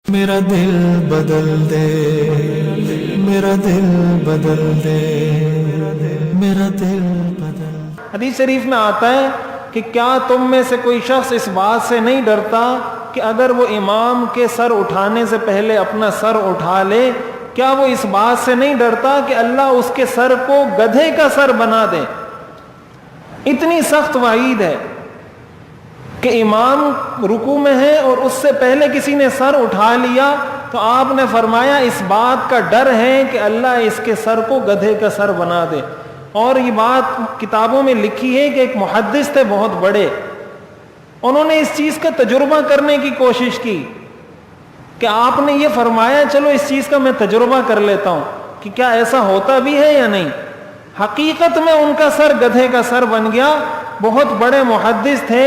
میرا دل بدل دے، میرا دل بدل دے، میرا دل بدل دے۔ حدیث شریف میں آتا ہے کہ کیا تم میں سے کوئی شخص اس بات سے نہیں ڈرتا کہ اگر وہ امام کے سر اٹھانے سے پہلے اپنا سر اٹھا لے، کیا وہ اس بات سے نہیں ڈرتا کہ اللہ اس کے سر کو گدھے کا سر بنا دے؟ اتنی سخت وعید ہے کہ امام رکوع میں ہے اور اس سے پہلے کسی نے سر اٹھا لیا تو آپ نے فرمایا اس بات کا ڈر ہے کہ اللہ اس کے سر کو گدھے کا سر بنا دے۔ اور یہ بات کتابوں میں لکھی ہے کہ ایک محدث تھے بہت بڑے، انہوں نے اس چیز کا تجربہ کرنے کی کوشش کی کہ آپ نے یہ فرمایا چلو اس چیز کا میں تجربہ کر لیتا ہوں کہ کیا ایسا ہوتا بھی ہے یا نہیں۔ حقیقت میں ان کا سر گدھے کا سر بن گیا۔ بہت بڑے محدث تھے،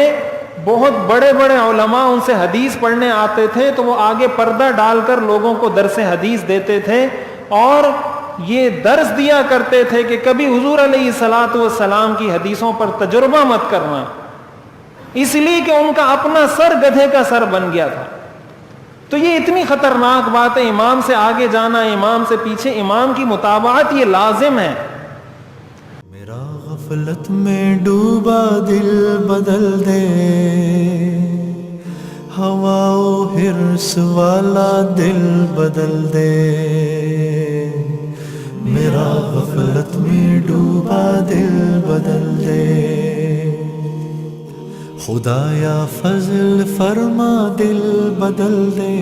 بہت بڑے بڑے علماء ان سے حدیث پڑھنے آتے تھے تو وہ آگے پردہ ڈال کر لوگوں کو درس حدیث دیتے تھے اور یہ درس دیا کرتے تھے کہ کبھی حضور علیہ الصلاۃ والسلام کی حدیثوں پر تجربہ مت کرنا، اس لیے کہ ان کا اپنا سر گدھے کا سر بن گیا تھا۔ تو یہ اتنی خطرناک بات ہے، امام سے آگے جانا، امام سے پیچھے، امام کی متابعت یہ لازم ہے۔ میرا غفلت میں ڈوبا دل بدل دے، ہوا و حرص والا دل بدل دے، میرا غفلت میں ڈوبا دل بدل دے، خدایا فضل فرما دل بدل دے۔